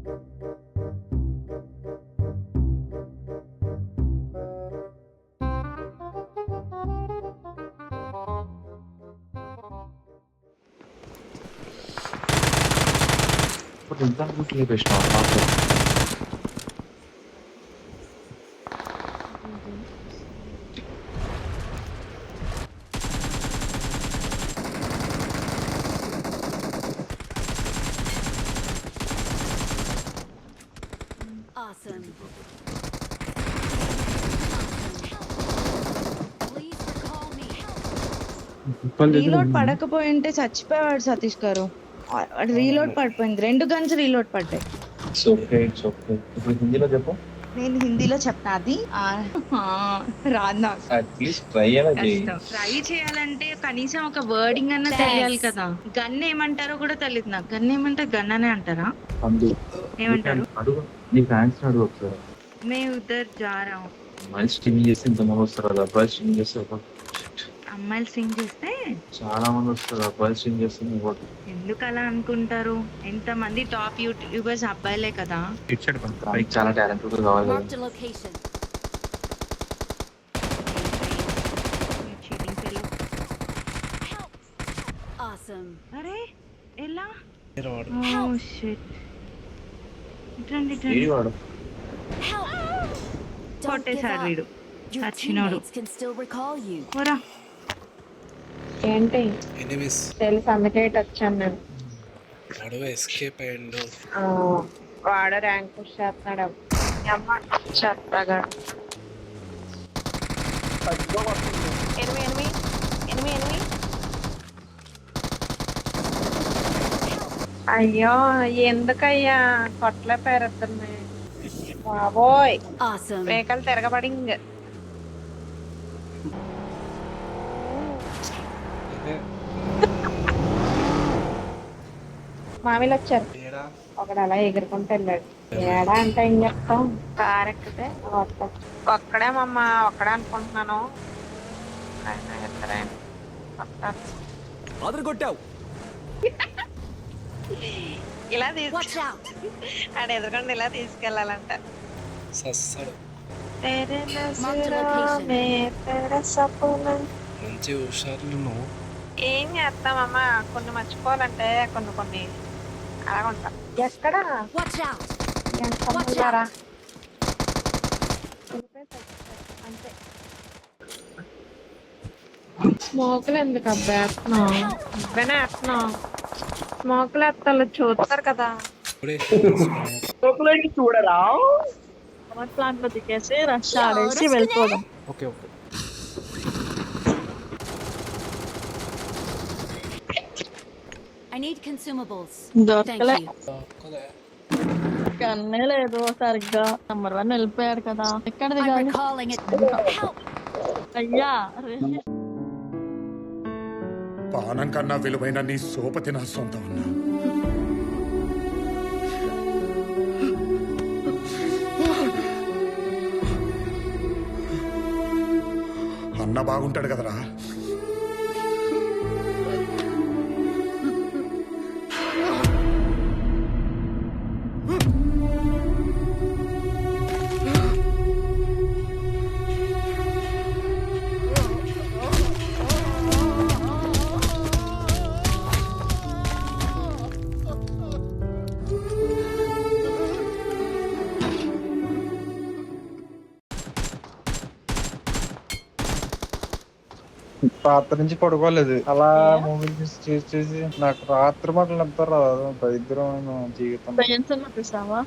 Buradan bu beş tane. Awesome. Please recall me. Reload పడకపోయి ఉంటే చచ్చిపోయాడు సతీష్ గారు. రీలోడ్ పడిపోయింది, 2 గన్స్ రీలోడ్ పడ్డాయి. ఇప్పుడు హిందీలో చెప్పు. నేను హిందీలో చెప్పిన అది రాదు నాకు. అట్లీస్ట్ ట్రై అయినా చేయి. ట్రై చేయాలంటే కనీసం ఒక వర్డింగ్ అన్న తెలియాలి కదా. గన్ ఏమంటారో కూడా తెలియదు నాకు. గన్ ఏమంటారు? గన్ అనే అంటారా? ఏమంటారు? అడుగు నీ ఫ్యాన్స్ అడుగు ఒకసారి. మేము ఉద్దర్ జారా. అమ్మాయిలు స్ట్రీమ్ చేస్తే ఇంతమంది వస్తారు కదా, అబ్బాయిలు స్ట్రీమ్ చేస్తే అమ్మాయిలు సింగ్ చేస్తే చాలా మంది వస్తారు, అబ్బాయిలు స్ట్రీమ్ చేస్తే ఎందుకు అలా అనుకుంటారు? ఎంతమంది టాప్ యూట్యూబర్స్ అబ్బాయిలే కదా. చాలా టాలెంట్ కావాలి కదా. Marked a location. Cheating fellow. Awesome. అరే ఎలా? వాడు ఓ షిట్. ఇట్రండి ఏడి వాడు Don't give కొట్టేశాడు up. వీడు. Your చచ్చినోడు. teammates can still recall you. పోరా. ఏంటి ఎనిమిస్ తెలుసు, అందుకే ఇటు వచ్చాను నేను. వాడు ఎస్కేప్ అయ్యిండు. వాడు ర్యాంక్ పుష్ చేస్తున్నాడు. అమ్మ చెత్తగా. అయ్యో ఎందుకయ్యా కొట్లే పేరుతున్నాయి బాబోయ్. Awesome. మేకలు తిరగబడింగ్. మామిలు వచ్చారు. ఏడా ఒకడు అలా ఎగురుకుంటూ వెళ్ళాడు. ఏడా అంటే ఏం చెప్తాం, కారు ఎక్కితే ఒక్కడేమమ్మా, ఒక్కడే అనుకుంటున్నాను. ఆయన ఇద్దరైన వస్తారు. ఇలా Watch తీసుకు out. ఆడ ఎదురుకుండా ఇలా తీసుకెళ్ళాలంట. సస్తాడు. तेरे Marked a नजरों location. में तेरा सपना. మంచి హుషారులు నువ్వు. ఏం చేస్తామమ్మా, కొన్ని మర్చిపోవాలంటే కొన్ని అలా ఉంటాం. ఎక్కడ Watch out. ఎంతరా అంతే. స్మోకులు ఎందుకు అబ్బా వేస్తున్నావు? అబ్బాయినే వేస్తున్నావు. స్మోకులు వేస్తాను చూస్తారు కదా. ఇప్పుడే చూడరా ప్లాంట్ లో దిగేసి రష్ ఆడేసి వెళ్ళిపోదాం. Okay okay. I need consumables. దొరకలే. Thank you. కదా కన్నే లేదు సరిగ్గా. నంబర్ 1 వెళ్ళిపోయాడు కదా. ఎక్కడ I'm దిగాలి? recalling it. Help. అయ్యా పానం కన్నా విలువైన నీ సోపతి నా సొంతం అన్నా. అన్న బాగుంటాడు కదరా. రాత్రి నుంచి పడుకోలేదు. అలా మూవీ చూసి నాకు రాత్రి మాటలు నిద్ర రాదు. దరిద్రమైన జీవితం. చూసావా?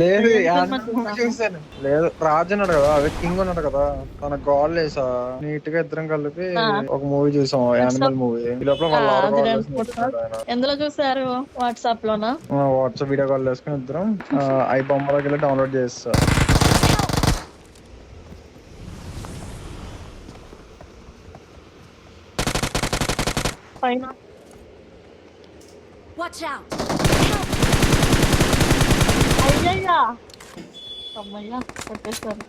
లేదు దయ్యం సినిమా movie చూసాను. లేదు రాజు ఉన్నాడు కదా, అదే కింగ్ ఉన్నాడు కదా, తన గోల్ వేసా నీట్ గా ఇద్దరం కలిపి ఒక మూవీ చూసాం, యానిమల్ మూవీ. ఈ లోపల వాళ్ళ ఎందులో చూసారు? వాట్సాప్ లోనా? వాట్సాప్ వీడియో కాల్ వేసుకుని ఇద్దరం ఐ బొమ్మలోకి వెళ్ళి డౌన్లోడ్ చేస్తా. పైన Watch out. అయ్యయ్యా అమ్మయ్యా కొట్టేశారు.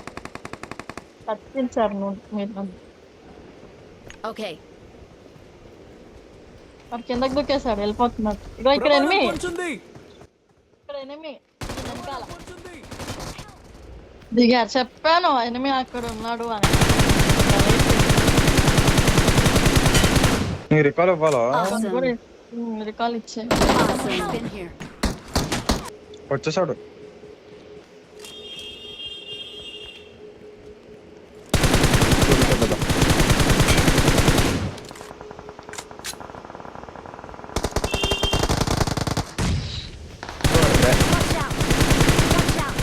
కత్తించారు మీరు నన్ను. Okay. మరి కిందకి దొక్కేశాడు, వెళ్ళిపోతున్నాడు. ఇగో ఇక్కడ ఎనిమి, ఇక్కడ ఎనిమి. దిగారు చెప్పాను ఎనిమి అక్కడ ఉన్నాడు అని. నీకు రికాల్ ఇవ్వాలా? రికాల్ ఇచ్చే Awesome. Been here. వచ్చేసాడు. Watch out. Watch out.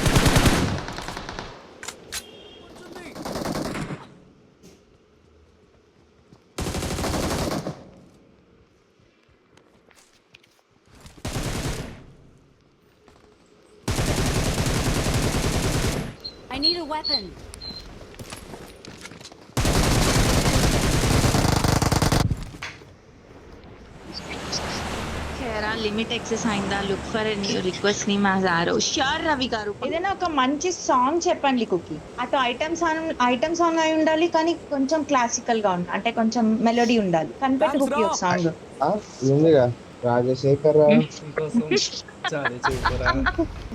I need a weapon. Limit excess అయిందా? లుక్ ఫర్ రిక్వెస్ట్ ని మా జారో షూర్ రవి గారు. ఏదైనా ఒక మంచి సాంగ్ చెప్పండి కుకి. అటు ఐటమ్ సాంగ్ అయి ఉండాలి, కానీ కొంచెం క్లాసికల్ గా ఉండాలి, అంటే కొంచెం మెలోడీ ఉండాలి. కనిపెట్టు కుకి ఒక సాంగ్. ఉందిగా రాజశేఖర్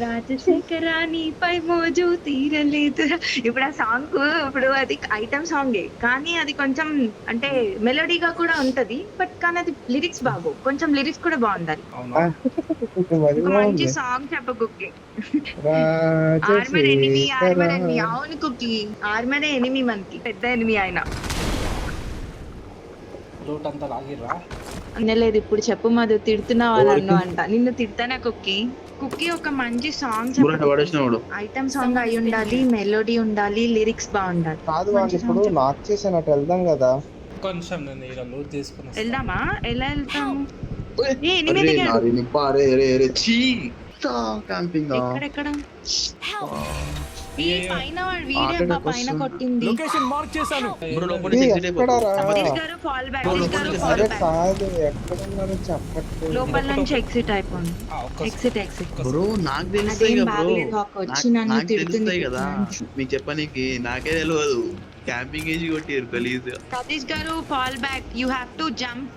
రాజశేఖర నీపై మోజు తీరలేదు. ఇప్పుడు ఆ సాంగ్ ఇప్పుడు అది ఐటమ్ సాంగే, కానీ అది కొంచెం అంటే మెలోడీగా కూడా ఉంటది. బట్ కానీ అది లిరిక్స్ బాగు, కొంచెం లిరిక్స్ కూడా బాగుండాలి. ఒక మంచి సాంగ్ చెప్ప Cookie. Armour enemy, armour enemy. అవును కుక్కి, ఆర్మర్ ఎనిమి, మనకి పెద్ద ఎనిమి ఆయన. రూట్ అంతా లాగిర్రా. లేదు ఇప్పుడు చెప్పు మధు, తిడుతున్నావా నన్ను అంట. నిన్ను తిడతానా కుక్కి? కుక్కి ఒక మంచి సాంగ్ చెప్పు. ఐటమ్ సాంగ్ అయి ఉండాలి, మెలోడీ ఉండాలి, లిరిక్స్ బాగుండాలి. కాదు వాళ్ళు ఇప్పుడు లాక్ చేసినట్టు వెళ్దాం కదా. కొంచెం నేను ఇలా లూట్ తీసుకున్నా. వెళ్దామా? ఎలా వెళ్తాము? ఏ ఎనిమిది దిగాడు. ఎక్కడెక్కడ? ఈ పైన వాడు వీడియో పైన కొట్టింది. సతీష్ గారు ఫాల్ బ్యాక్, సతీష్ గారు ఫాల్ బ్యాక్. లోపల నుంచి ఎగ్జిట్ అయిపోయింది. Exit exit. బ్రో నాకు తెలుస్తాయి కదా బ్రో, వచ్చి నన్ను తిడుతుంది కదా మీకు చెప్పనీకి. నాకే తెలియదు, క్యాంపింగ్ వేసి కొట్టిరు గలీజ్. సతీష్ గారు fall back, you have to jump.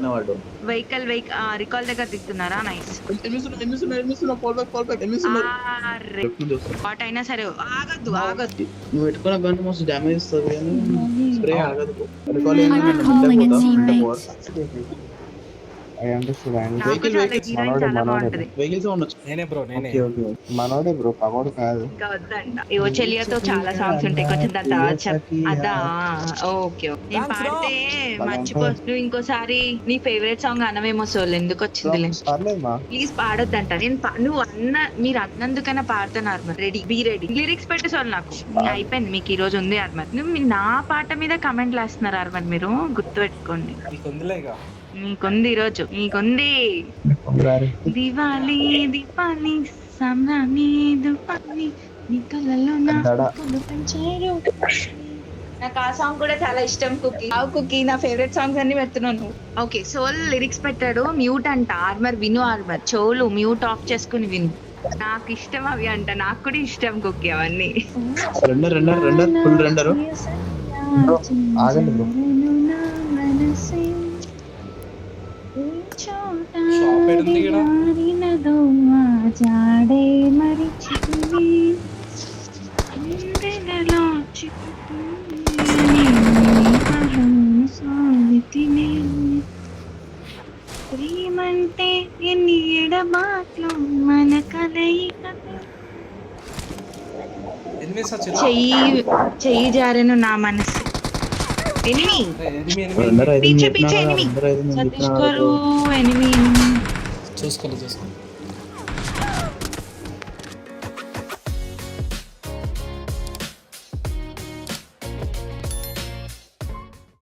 వాడు వెహికల్ రికాల్ దగ్గర తిప్పుతున్నారా? నైస్. వాట్ అయినా సరే ఆగద్దు, ఆగద్దు. నువ్వు పెట్టుకున్న గన్ మస్తు డ్యామేజ్ ఇస్తుంది కానీ స్ప్రే ఆగదు. Calling a teammate. నాకు చాలా హీరోయిన్ చాలా బాగుంటది. వెహికల్ సౌండ్ వచ్చి నేనే బ్రో, నేనే. మనోడే బ్రో, పగోడు కాదు. ఇంకా వద్దంట. ఇవో చెలియాతో చాలా సాంగ్స్ ఉంటాయి, కొంచెం దాంతో అదా. ఓకే ఓకే, నేను పాడితే మర్చిపో. నువ్వు ఇంకోసారి నీ ఫేవరెట్ సాంగ్ అనవేమో. సోల్ ఎందుకు వచ్చింది? ప్లీజ్ పాడొద్దంట. నేను నువ్వు మీరు అన్నందుకైనా పాడుతున్నారు. Ready, be ready. లిరిక్స్ పెట్టే సోల్ నాకు అయిపోయింది. మీకు ఈ రోజు ఉంది అర్మర్. నువ్వు నా పాట మీద కమెంట్లు వేస్తున్నారు అర్మర్, మీరు గుర్తు పెట్టుకోండి. నీకుంది ఈరోజు, నీకుంది. దివాలి దీపాలి సంబరాన్ని దుపాలి నీ కళ్ళలో నా కళ్ళు పెంచారు. నాకు ఆ సాంగ్ కూడా చాలా ఇష్టం కుకీ. కుకీ నా ఫేవరెట్ సాంగ్స్ అన్ని పెడుతున్నాను. ఓకే, సోల్ లిరిక్స్ పెట్టాడు. మ్యూట్ అంట ఆర్మర్, విను ఆర్మర్. చోలు మ్యూట్ ఆఫ్ చేసుకుని విను. నాకు ఇష్టం అవి అంట, నాకు కూడా ఇష్టం కుకీ అవన్నీ. ఫుల్ రెండరు ఆగండి బ్రో. ప్రేమంటే ఎన్ని ఎడబాట్లు మన కలయిక. చెయ్యి జారెను నా మనసు. ఎనిమి పీచే పీచే ఎనిమి. సతీష్ గారు ఎనిమి. చూసుకోండి.